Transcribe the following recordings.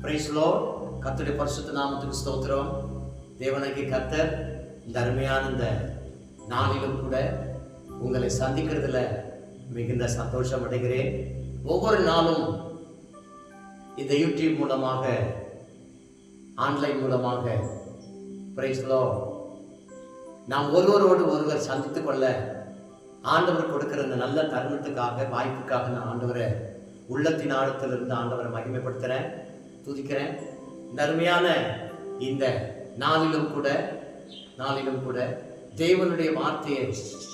Price Lord. கர்த்தருடைய பரிசுத்த நாமத்துக்கு ஸ்தோத்திரம். தேவனாகிய கர்த்தர் இந்த அருமையான இந்த நாளிலும் கூட உங்களை சந்திக்கிறதுல மிகுந்த சந்தோஷம் அடைகிறேன். ஒவ்வொரு நாளும் இந்த யூடியூப் மூலமாக, ஆன்லைன் மூலமாக பிரைஸ் லார்ட் நாம் ஒருவரோடு ஒருவர் சந்தித்துக் கொள்ள ஆண்டவர் கொடுக்கிற இந்த நல்ல தருணத்துக்காக, வாய்ப்புக்காக நான் ஆண்டவரை உள்ளத்தின் ஆழத்திலிருந்து ஆண்டவரை மகிமைப்படுத்துகிறேன், துதிக்கிறேன். இந்த அருமையான இந்த நாளிலும் கூட தேவனுடைய வார்த்தையை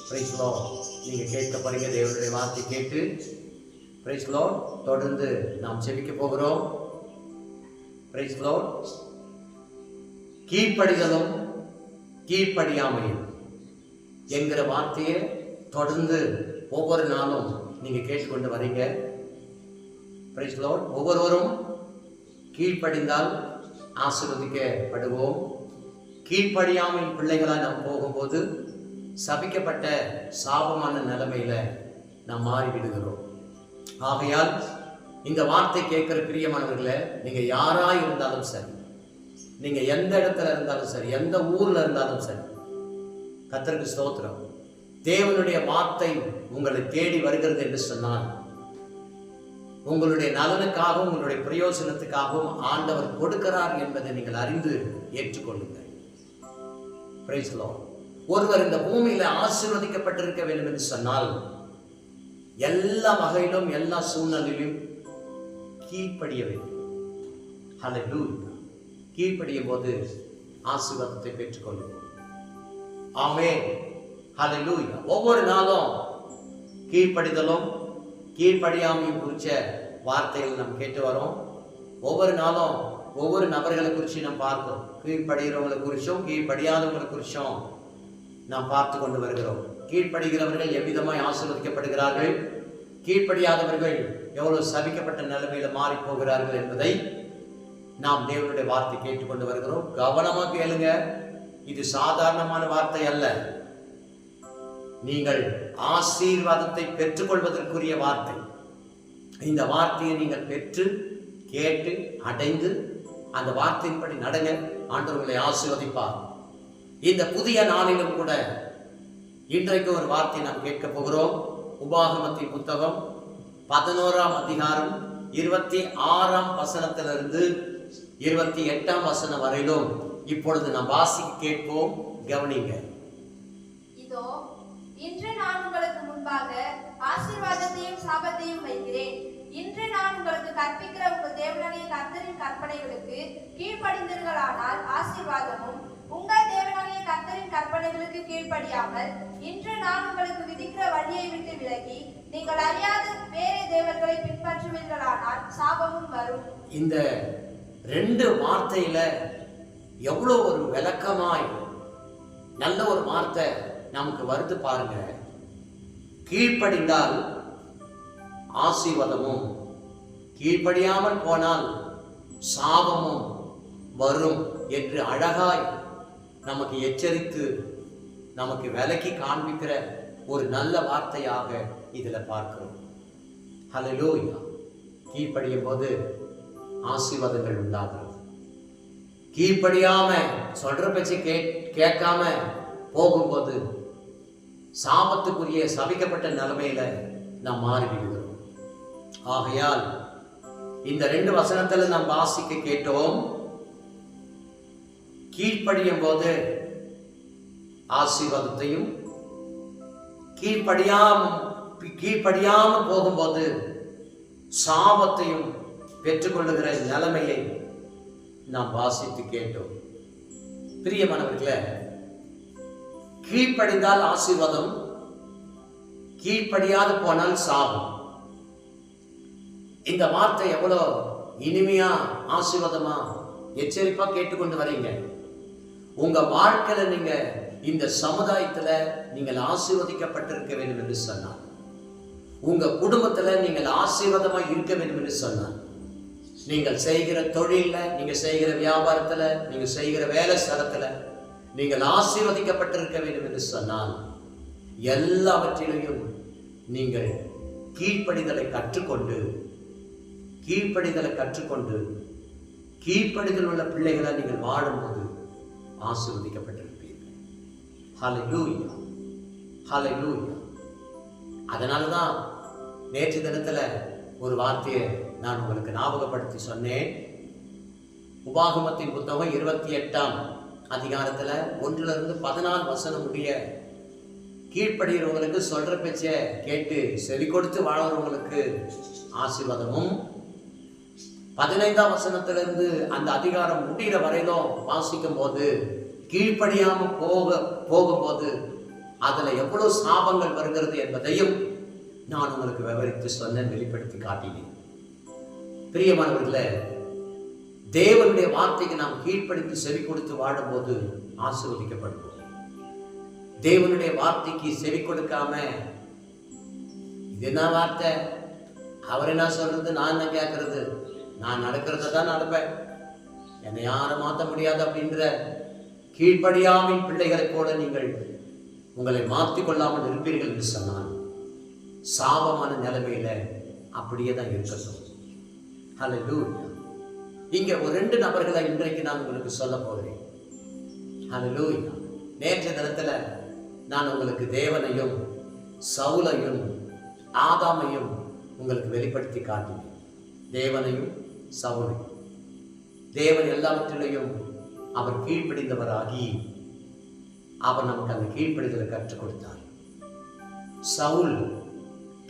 பிரைஸ் லார்ட் நீங்கள் கேட்க போறீங்க. தேவனுடைய வார்த்தை கேட்டு பிரைஸ் லார்ட் தொடர்ந்து நாம் ஜெபிக்க போகிறோம். Price Lord. கீழ்ப்படிதலும் கீழ்ப்படியாமையும் என்கிற வார்த்தையை தொடர்ந்து ஒவ்வொரு நாளும் நீங்க கேட்டுக்கொண்டு வரீங்க. Praise Lord. ஒவ்வொருவரும் கீழ்ப்படிந்தால் ஆசீர்வதிக்கப்படுவோம். கீழ்ப்படியாமல் பிள்ளைகளாக நாம் போகும்போது சபிக்கப்பட்ட சாபமான நிலைமையில நாம் மாறிவிடுகிறோம். ஆகையால் இந்த வார்த்தை கேட்கிற பிரியமானவர்களே, நீங்க யாரா இருந்தாலும் சரி, நீங்க எந்த இடத்துல இருந்தாலும் சரி, எந்த ஊர்ல இருந்தாலும் சரி, கர்த்தருக்கு ஸ்தோத்திரம். தேவனுடைய வார்த்தை உங்களை தேடி வருகிறது என்று சொன்னால் உங்களுடைய நலனுக்காகவும் உங்களுடைய பிரயோஜனத்துக்காகவும் ஆண்டவர் கொடுக்கிறார் என்பதை நீங்கள் அறிந்து ஏற்றுக்கொள்ளுங்கள். Praise Lord. ஒருவர் இந்த பூமியில ஆசீர்வதிக்கப்பட்டிருக்க வேண்டும் என்று சொன்னால் எல்லா வகையிலும் எல்லா சூழ்நிலையிலும் கீழ்ப்படிய வேண்டும். ஹல்லேலூயா. கீழ்ப்படியும் போது ஆசீர்வாதத்தை பெற்றுக்கொள்ளுவோம். ஆமென். ஹல்லேலூயா. ஒவ்வொரு நாளும் கீழ்ப்படிதலும் கீழ்ப்படியாமையும் குறிச்ச வார்த்தைகள் நாம் கேட்டு வரோம். ஒவ்வொரு நாளும் ஒவ்வொரு நபர்களை குறித்து நாம் பார்க்கிறோம். கீழ்ப்படுகிறவங்களை குறிச்சும் கீழ்ப்படியாதவங்களை குறிச்சும் நாம் பார்த்து கொண்டு வருகிறோம். கீழ்ப்படுகிறவர்கள் எவ்விதமாய் ஆசீர்வதிக்கப்படுகிறார்கள், கீழ்ப்படியாதவர்கள் எவ்வளவு சபிக்கப்பட்ட நிலைமையில மாறி போகிறார்கள் என்பதை நாம் தேவனுடைய வார்த்தை கேட்டுக்கொண்டு வருகிறோம். கவனமா கேளுங்க. இது சாதாரணமான வார்த்தை அல்ல. நீங்கள் ஆசீர்வாதத்தை பெற்றுக்கொள்வதற்குரிய வார்த்தை. இந்த வார்த்தையை நீங்கள் பெற்று கேட்டு அடைந்து அந்த வார்த்தையின்படி நடங்க. ஆண்டவர் உங்களை ஆசீர்வதிப்பார். இந்த புதிய நாளிலும் கூட இன்றைக்கு ஒரு வார்த்தை நாம் கேட்க போகிறோம். உபாகமத்தின் புத்தகம் 11ஆம் அதிகாரம் 26ஆம் வசனத்திலிருந்து 28ஆம் வசனம் வரையிலும் இப்பொழுது நாம் வாசிக்க கேட்போம். கவனிங்க. இதோ இன்று நான் உங்களுக்கு முன்பாக ஆசீர்வாதத்தையும் சாபத்தையும் வைக்கிறேன். இன்று நான் உங்களுக்கு கற்பிக்கிற உங்கள் தேவனாகிய கர்த்தரின் கற்பனைகளுக்கு கீழ்ப்படிந்தீர்களானால் ஆசீர்வாதமும், உங்கள் தேவனாகிய கர்த்தரின் கற்பனைகளுக்கு கீழ்ப்படியாமல் இன்று நான் உங்களுக்கு விதிக்கிற வழியை விட்டு விலகி நீங்கள் அறியாத வேறே தேவர்களை பின்பற்றுவீர்களானால் சாபமும் வரும். இந்த ரெண்டு வார்த்தையில எவ்வளவு ஒரு விளக்கமாய் நல்ல ஒரு வார்த்தை நமக்கு வருது பாருங்க. கீழ்ப்படிந்தால் ஆசீர்வாதமும், கீழ்ப்படியாமல் போனால் சாபமும் வரும் என்று அழகாய் நமக்கு எச்சரித்து நமக்கு விலக்கி காண்பிக்கிற ஒரு நல்ல வார்த்தையாக இதுல பார்க்கிறோம். ஹல்லேலூயா. கீழ்ப்படியும் போது ஆசீர்வாதங்கள் உண்டாகிறது. கீழ்ப்படியாம சொல்ற பேச்சு கேட்காம போகும்போது சாபத்துக்குரிய சபிக்கப்பட்ட நிலைமையில நாம் மாறிவிடுகிறோம். ஆகையால் இந்த ரெண்டு வசனத்துல நாம் வாசிக்க கேட்டோம். கீழ்ப்படியும் போது ஆசீர்வாதத்தையும், கீழ்ப்படியாம போகும்போது சாபத்தையும் பெற்றுக்கொள்ளுகிற நிலைமையை நாம் வாசித்து கேட்டோம். பிரியமானவர்களே, கீழ்ப்படிந்தால் ஆசீர்வாதம், கீழ்ப்படியாது போனால் சாபம். இந்த வார்த்தை எவ்வளோ இனிமையா, ஆசீர்வாதமா, எச்சரிப்பா கேட்டுக்கொண்டு வரீங்க. உங்க வாழ்க்கையில நீங்க இந்த சமுதாயத்துல நீங்கள் ஆசீர்வதிக்கப்பட்டிருக்க வேண்டும் என்று சொன்னார், உங்க குடும்பத்துல நீங்கள் ஆசீர்வாதமா இருக்க வேண்டும் என்று சொன்னார், நீங்கள் செய்கிற தொழில, நீங்க செய்கிற வியாபாரத்துல, நீங்க செய்கிற வேலை ஸ்தலத்துல நீங்கள் ஆசீர்வதிக்கப்பட்டிருக்க வேண்டும் என்று சொன்னால் எல்லாவற்றிலையும் நீங்கள் கீழ்ப்படிதலை கற்றுக்கொண்டு கீழ்ப்படிதல் உள்ள பிள்ளைகளை நீங்கள் வாழும்போது ஆசீர்வதிக்கப்பட்டிருப்பீர்கள். ஹல்லேலூயா, ஹல்லேலூயா. அதனாலதான் நேற்று தினத்துல ஒரு வார்த்தையை நான் உங்களுக்கு ஞாபகப்படுத்தி சொன்னேன். உபாகமத்தின் புத்தகம் 28ஆம் அதிகாரத்துல 1-14 முடிய கீழ்ப்படுகிறவங்களுக்கு, சொல்ற பேச்ச கேட்டு செவி கொடுத்து வாழறவங்களுக்கு ஆசீர்வாதமும், 15ஆம் வசனத்திலிருந்து அந்த அதிகாரம் முடிகிற வரையிலும் வாசிக்கும் போது கீழ்ப்படியாம போகும்போது அதுல எவ்வளவு சாபங்கள் வருகிறது என்பதையும் நான் உங்களுக்கு விவரித்து சொன்னேன், வெளிப்படுத்தி காட்டினேன். பிரியமானவர்களே, தேவனுடைய வார்த்தைக்கு நாம் கீழ்ப்படிந்து செவி கொடுத்து வாழும்போது ஆசீர்வதிக்கப்படுவோம். தேவனுடைய வார்த்தைக்கு செவி கொடுக்காம, இது என்ன வார்த்தை, அவர் என்ன சொல்றது, நான் என்ன கேட்கறது, நான் நடக்கிறத தான் நடப்பேன், என்னை யாரும் மாற்ற முடியாது அப்படின்ற கீழ்ப்படியாமின் பிள்ளைகளைப் போல நீங்கள் உங்களை மாற்றிக்கொள்ளாமல் இருப்பீர்கள் என்று சொன்னால் சாபமான நிலைமையில அப்படியே தான் இருக்கட்டும். ஹல்லேலூயா. இங்க ஒரு 2 நபர்களை இன்றைக்கு நான் உங்களுக்கு சொல்ல போகிறேன். ஹல்லேலூயா. நேற்று தினத்துல நான் உங்களுக்கு தேவனையும் சவுலையும் ஆதாமையும் உங்களுக்கு வெளிப்படுத்தி காட்டினேன். தேவனையும் சவுலையும். தேவன் எல்லாவற்றிலையும் அவர் கீழ்ப்படிந்தவராகி அவர் நமக்கு அந்த கீழ்ப்படிதலை கற்றுக் கொடுத்தார். சவுல்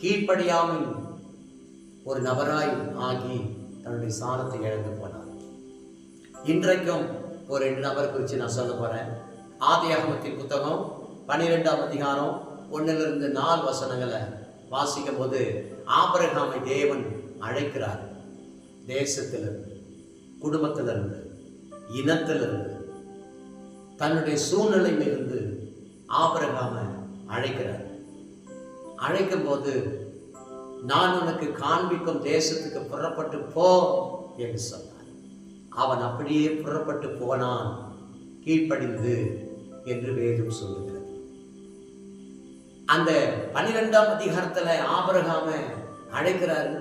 கீழ்ப்படியாமல் ஒரு நபராய் ஆகி தன்னுடைய சாணத்தை இழந்து போனார். இன்றைக்கும் ஒரு 2 நபர் குறித்து நான் சொல்ல போறேன். ஆதியாகமத்தின் புத்தகம் 12ஆம் அதிகாரம் 1-4 வசனங்களை வாசிக்கும் போது ஆபிரகாமை தேவன் அழைக்கிறார். தேசத்திலிருந்து, குடும்பத்திலிருந்து, இனத்திலிருந்து, தன்னுடைய சூழ்நிலையிலிருந்து ஆபிரகாமை அழைக்கிறார். அழைக்கும் போது நான் உனக்கு காண்பிக்கும் தேசத்துக்கு புறப்பட்டு போ என்று சொன்னார். அவன் அப்படியே புறப்பட்டு போனான், கீழ்ப்படிந்து என்று வேதம் சொல்லுகிறது. அந்த 12ஆம் அதிகாரத்துல ஆபிரகாமை அழைக்கிறாரு.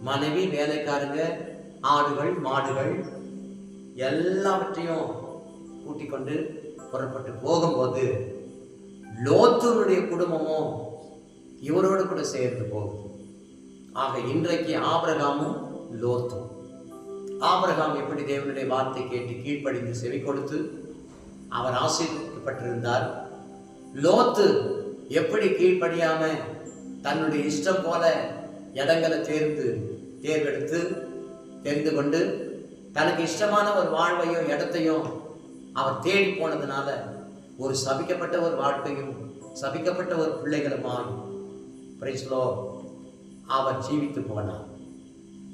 மனைவி, வேலைக்காரங்க, ஆடுகள், மாடுகள் எல்லாவற்றையும் கூட்டிக் கொண்டு புறப்பட்டு போகும்போது லோத்துனுடைய குடும்பமும் இவரோடு கூட சேர்ந்து போகுது. ஆக இன்றைக்கு ஆபிரகாமும் லோத்தும். ஆபிரகாம் எப்படி தேவனுடைய வார்த்தை கேட்டு கீழ்ப்படிந்து செவி கொடுத்து அவர் ஆசீர்வதிக்கப்பட்டிருந்தார். லோத்து எப்படி கீழ்ப்படியாம தன்னுடைய இஷ்டம் போல இடங்களை தேர்வெடுத்து தெரிந்து கொண்டு தனக்கு இஷ்டமான ஒரு வாழ்வையும் இடத்தையும் அவர் தேடி போனதுனால ஒரு சபிக்கப்பட்ட ஒரு வாழ்க்கையும் சபிக்கப்பட்ட ஒரு பிள்ளைகளுமாய் அவர் ஜீவித்து போனார்.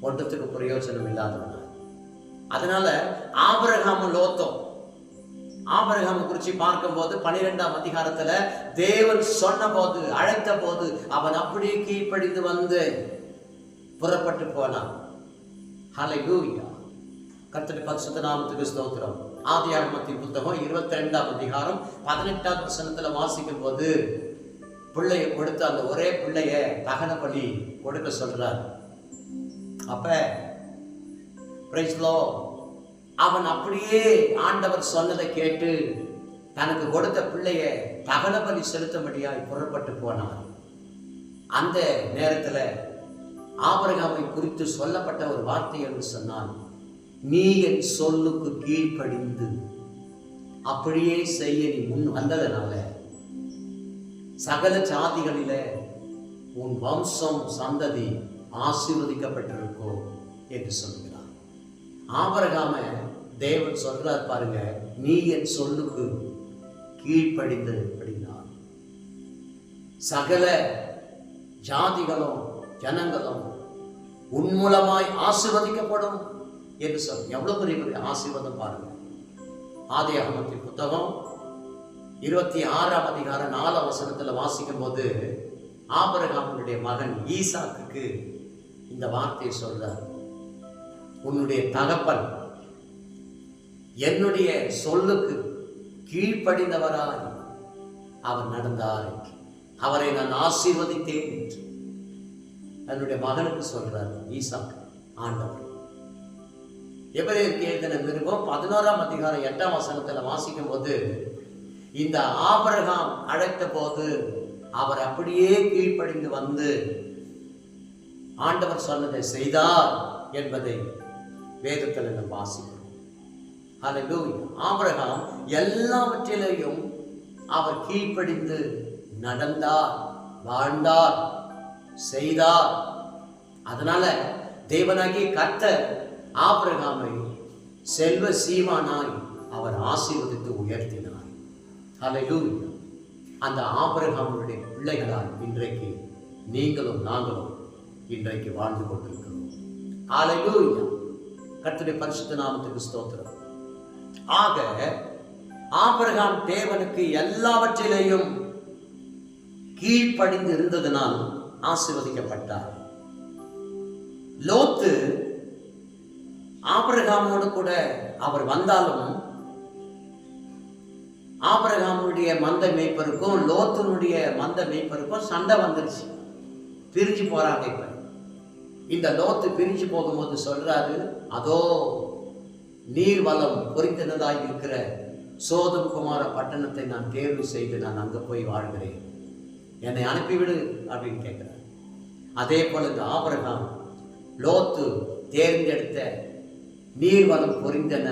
ஒன்றத்துக்கு பிரயோஜனம் இல்லாதவனார். அதனால ஆபிரகாமும் லோத்தும், ஆபிரகாமை குறித்து பார்க்கும் போது 12ஆம் அதிகாரத்துல தேவன் சொன்ன போது, அழைத்த போது அவன் அப்படியே கீழ்ப்படிந்து வந்து புறப்பட்டு போனான். ஹல்லேலூயா. கர்த்தருடைய பரிசுத்த நாமத்துக்கு ஸ்தோத்திரம். ஆதியாகமத்தின் புத்தகம் 22ஆம் அதிகாரம் 18ஆம் வசனத்துல வாசிக்கும் போது பிள்ளையை கொடுத்து அந்த ஒரே பிள்ளைய தகன பலி கொடுக்க சொல்றார். அப்ப அவன் அப்படியே ஆண்டவர் சொன்னதை கேட்டு தனக்கு கொடுத்த பிள்ளைய தகன பலி செலுத்தும்படியாய் புறப்பட்டு போனான். அந்த நேரத்துல ஆபிரகாமை குறித்து சொல்லப்பட்ட ஒரு வார்த்தை என்று சொன்னான், நீ என் சொல்லுக்கு கீழ்ப்படிந்து அப்படியே செய்ய நீ முன் வந்ததனால சகல ஜாதிகளில உன் வம்சம் சந்ததி ஆசீர்வதிக்கப்பட்டிருக்கும் என்று சொல்கிறார். ஆபிரகாம தேவன் சொல்றார் பாருங்க, நீ என் சொல்லுக்கு கீழ்ப்படிந்து அப்படின்னார். சகல ஜாதிகளும் ஜனங்களும் உன் மூலமாய் ஆசீர்வதிக்கப்படும் என்று சொல். எவ்வளவு பெரிய ஆசீர்வாதம் பாருங்க. ஆதியாகமத்தின் புத்தகம் 26ஆம் அதிகாரம் 4ஆம் வசனத்துல வாசிக்கும் போது ஆபிரகாமுடைய மகன் ஈசாக்குக்கு இந்த வார்த்தையை சொல்றார், உன்னுடைய தகப்பன் என்னுடைய சொல்லுக்கு கீழ்ப்படிந்தவராய் அவர் நடந்தார், அவரை நான் ஆசீர்வதித்தேன் என்று தன்னுடைய மகனுக்கு சொல்றார் ஈசாக்கு. ஆண்டவர் எபிரேயருக்கு எழுதின நிருபம் 11ஆம் அதிகாரம் 8ஆம் வசனத்துல வாசிக்கும் போது, இந்த ஆபிரகாம் அழைத்த போது அவர் அப்படியே கீழ்ப்படிந்து வந்து ஆண்டவர் சொன்னதை செய்தார் என்பதை வேதத்தில் நாம் வாசிக்கிறோம். ஹல்லேலூயா. ஆபிரகாம் எல்லாவற்றிலேயும் அவர் கீழ்ப்படிந்து நடந்தார், வாழ்ந்தார், செய்தார். அதனால தேவனாகிய கர்த்தர் ஆபிரகாமை செல்வ சீமானாய் அவர் ஆசீர்வதித்து உயர்த்தினார். ஹல்லேலூயா. அந்த ஆபிரகாமுடைய பிள்ளைகளால் இன்றைக்கு நீங்களும் நாங்களும் இன்றைக்கு வாழ்ந்து கொண்டிருக்கிறோம். ஹல்லேலூயா. கர்த்தருடைய பரிசுத்த நாமத்துக்கு ஸ்தோத்திரம். ஆக ஆபிரகாம் தேவனுக்கு எல்லாவற்றிலேயும் கீழ்ப்படிந்து இருந்ததனால் ஆசீர்வதிக்கப்பட்டார். லோத்து ஆபிரகாமோடு கூட அவர் வந்தாலும் ஆபிரகாமுடைய மந்த மேய்ப்பருக்கும் லோத்துனுடைய மந்த மேய்ப்பருக்கும் சண்டை வந்துருச்சு. பிரிஞ்சு போறாங்க. இப்ப இந்த லோத்து பிரிஞ்சு போகும்போது சொல்றாரு, அதோ நீர்வளம் பொறிந்ததாய் இருக்கிற சோதம் குமார பட்டணத்தை நான் தேர்வு செய்து நான் அங்க போய் வாழ்கிறேன், என்னை அனுப்பிவிடு அப்படின்னு கேட்கிறார். அதே போல இந்த ஆபிரகாம் லோத்து தேர்ந்தெடுத்த நீர்வளம் பொறிந்தன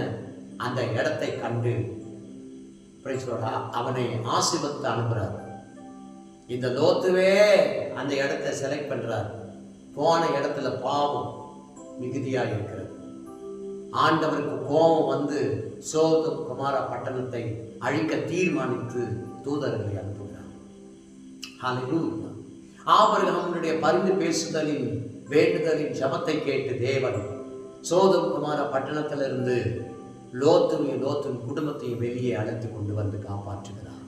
அந்த இடத்தை கண்டு அவனை ஆசீர்வதித்து அனுப்புறார். இந்த லோத்துவே அந்த இடத்தை செலக்ட் பண்றார். போன இடத்துல பாவம் மிகுதியாக இருக்கிறது. ஆண்டவருக்கு கோபம் வந்து சோதம் குமார பட்டணத்தை அழிக்க தீர்மானித்து தூதர்களை அனுப்புகிறார். ஹல்லேலூயா. ஆபிரகாமுடைய பரிந்து பேசுதலின் வேண்டுதலின் ஜபத்தை கேட்டு தேவன் சோதம் குமார பட்டணத்திலிருந்து லோத்தின் குடும்பத்தையும் வெளியே அழைத்து கொண்டு வந்து காப்பாற்றுகிறார்.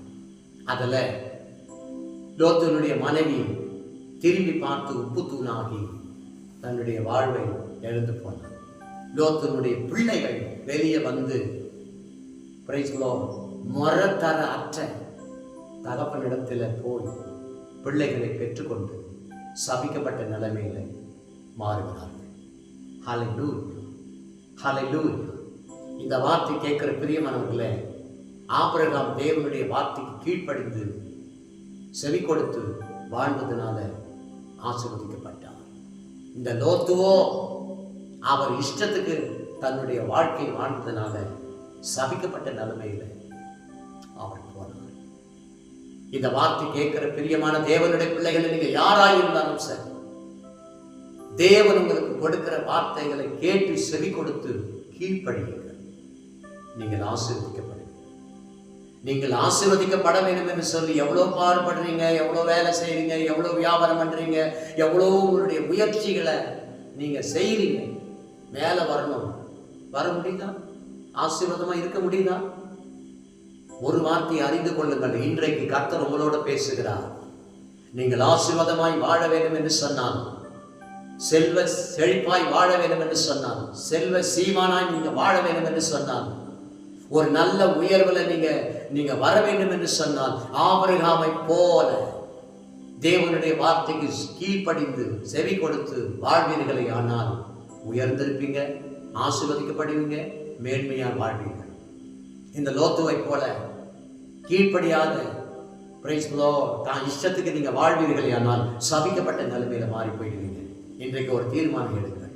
அதுல லோத்தினுடைய மனைவி திரும்பி பார்த்து உப்பு தூணாகி தன்னுடைய வாழ்வை எழுந்து போனார். லோத்தினுடைய பிள்ளைகள் வெளியே வந்து மரத்தர அற்ற தகப்பனிடத்தில் போய் பிள்ளைகளை பெற்றுக்கொண்டு சபிக்கப்பட்ட நிலைமையில மாறுகிறார்கள். ஹல்லேலூயா. ஹல்லேலூயா. இந்த வார்த்தை கேட்கிற பிரியமானவர்களே, ஆபிரகாம் தேவனுடைய வார்த்தைக்கு கீழ்ப்படிந்து செவி கொடுத்து வாழ்வதனால ஆசீர்வதிக்கப்பட்டார். இந்த லோத்துவோ அவர் இஷ்டத்துக்கு தன்னுடைய வாழ்க்கை வாழ்ந்ததுனால சபிக்கப்பட்ட நிலைமையில அவர் போனார். இந்த வார்த்தை கேட்கிற பிரியமான தேவனுடைய பிள்ளைகளை நீங்க யாராயிருந்தாலும் சரி, தேவன் உங்களுக்கு கொடுக்கிற வார்த்தைகளை கேட்டு செவி கொடுத்து கீழ்ப்படியுங்கள். நீங்கள் ஆசீர்வதிக்கப்படுவீர்கள். நீங்கள் ஆசீர்வதிக்கப்பட வேண்டும் என்று சொல்லி எவ்வளவு பாடுபடுறீங்க, எவ்வளவு வேலை செய்றீங்க, எவ்வளவு வியாபாரம் பண்றீங்க, எவ்வளவு உங்களுடைய முயற்சிகளை நீங்க செய்றீங்க. மேல வரணும், வர முடியுதா? ஆசீர்வாதமா இருக்க முடியுதா? ஒரு வார்த்தையை அறிந்து கொள்ளுங்கள். இன்றைக்கு கர்த்தர் உங்களோட பேசுகிறார். நீங்கள் ஆசீர்வாதமாய் வாழ வேண்டும் என்று சொன்னால், செல்வ செழிப்பாய் வாழ வேண்டும் என்று சொன்னால், செல்வ சீமானாய் நீங்க வாழ வேண்டும் என்று சொன்னால், ஒரு நல்ல உயர்வுல நீங்க வர வேண்டும் என்று சொன்னால், ஆபிரகாமை போல தேவனுடைய வார்த்தைக்கு கீழ்ப்படிந்து செவி கொடுத்து வாழ்வீர்களே ஆனால் உயர்ந்திருப்பீங்க, ஆசீர்வதிக்கப்படுவீங்க, மேன்மையா வாழ்வீங்க. இந்த லோத்துவை போல கீழ்ப்படியாத தான் இஷ்டத்துக்கு நீங்க வாழ்வீர்களே ஆனால் சபிக்கப்பட்ட நிலைமையில மாறி போயிடுவீங்க. இன்றைக்கு ஒரு தீர்மானம் எடுங்கள்.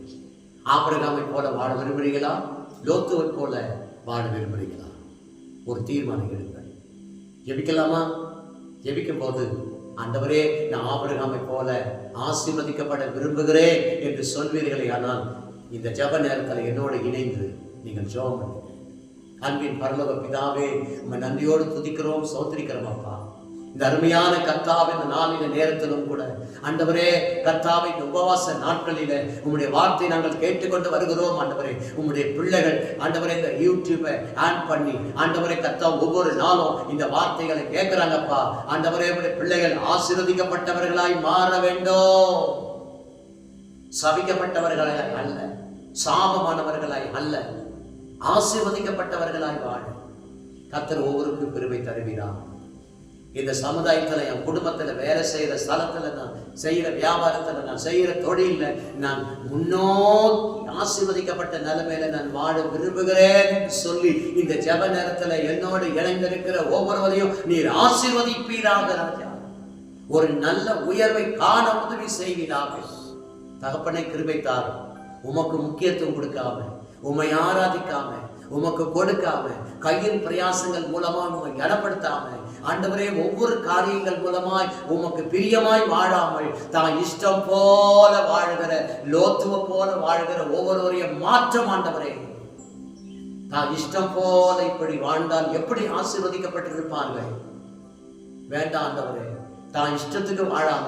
ஆபிரகாமை போல வாழ விரும்புகிறீங்களா? லோத்துவை போல வாழ விரும்புகிறீங்களா? ஒரு தீர்மானம் எடுங்கள். ஜெபிக்கலாமா? ஜெபிக்கும் போது, ஆண்டவரே, நான் ஆபிரகாமை போல ஆசீர்வதிக்கப்பட விரும்புகிறேன் என்று சொல்வீர்களே ஆனால் இந்த ஜெப நேரத்தில் என்னோடு இணைந்து நீங்கள் ஜெபம் பண்ணுங்க. அன்பின் பரலோக பிதாவே, உம்மை நன்றியோடு துதிக்கிறோம், ஸ்தோத்திரிக்கிறோம் அப்பா. இந்த அருமையான கர்த்தாவின் நாளில நேரத்திலும் கூட ஆண்டவரே, கர்த்தாவின் உபவாச நாட்களில உம்முடைய வார்த்தை நாங்கள் கேட்டுக்கொண்டு வருகிறோம். ஆண்டவரே, உம்முடைய பிள்ளைகள் ஆண்டவரே இந்த யூடியூபை ஆன் பண்ணி ஆண்டவரே கர்த்தா ஒவ்வொரு நாளும் இந்த வார்த்தைகளை கேட்கிறாங்கப்பா. ஆண்டவரே, உம்முடைய பிள்ளைகள் ஆசீர்வதிக்கப்பட்டவர்களாய் மாற வேண்டும். சபிக்கப்பட்டவர்களாய் அல்ல, சாபமானவர்களாய் அல்ல, ஆசீர்வதிக்கப்பட்டவர்களாய் வாழ கர்த்தர் ஒவ்வொருக்கும் கிருபை தருவீராக. இந்த சமுதாயத்துல, என் குடும்பத்துல, வேலை செய்யற ஸ்தலத்துல, நான் செய்யற வியாபாரத்துல, நான் செய்யற தொழில நான் முன்னோக்கி ஆசீர்வதிக்கப்பட்ட நிலைமையில நான் வாழ விரும்புகிறேன் என்று சொல்லி இந்த ஜெப நேரத்துல என்னோடு இணைந்திருக்கிற ஒவ்வொருவரையும் நீர் ஆசீர்வதிப்பீராக ராஜா. ஒரு நல்ல உயர்வை காண உதவி செய்வீராக. தகப்பனை கிருபை தாரும். உமக்கு முக்கியத்துவம் கொடுக்காம, உம்மை ஆராதிக்காம, உமக்கு கொடுக்காம, கையின் பிரயாசங்கள் மூலமா உம்மை கனப்படுத்தாம, ஆண்டவரே ஒவ்வொரு காரியங்கள் மூலமாய் உமக்கு பிரியமாய் வாழாமல் தான் இஷ்டம் போல வாழ்கிற, லோத்துவ போல வாழ்கிற ஒவ்வொருவரையும் மாற்றம் ஆண்டவரே. தான் இஷ்டம் போல இப்படி வாழ்ந்தால் எப்படி ஆசீர்வதிக்கப்பட்டிருப்பார்கள்? வேண்டாம் ஆண்டவரே. தான் இஷ்டத்துக்கு வாழாம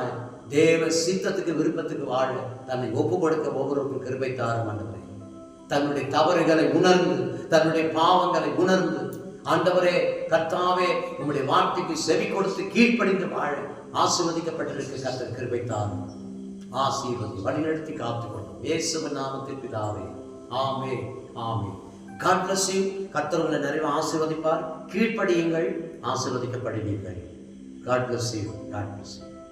தேவ சித்தத்துக்கு, விருப்பத்துக்கு வாழ தன்னை ஒப்பு கொடுக்க ஒவ்வொருவருக்கும் கிருபை தாரும் ஆண்டவரே. தன்னுடைய தவறுகளை உணர்ந்து, தன்னுடைய பாவங்களை உணர்ந்து, ஆண்டவரே கர்த்தாவே உம்முடைய வார்த்தைக்கு செவி கொடுத்து கீழ்ப்படிந்து வாழ ஆசீர்வதிக்கப்பட்டிருக்க கர்த்தர் கிருபை தாரும். ஆசீர்வதி வழிநடத்தி காத்துக்கொள்ளும் இயேசுவின் நாமத்தில் பிதாவே. ஆமென், ஆமென். God bless you. கர்த்தர் உங்களை நிறைய ஆசீர்வதிப்பார். கீழ்ப்படியுங்கள், ஆசீர்வதிக்கப்படுவீர்கள். God bless you. God bless you.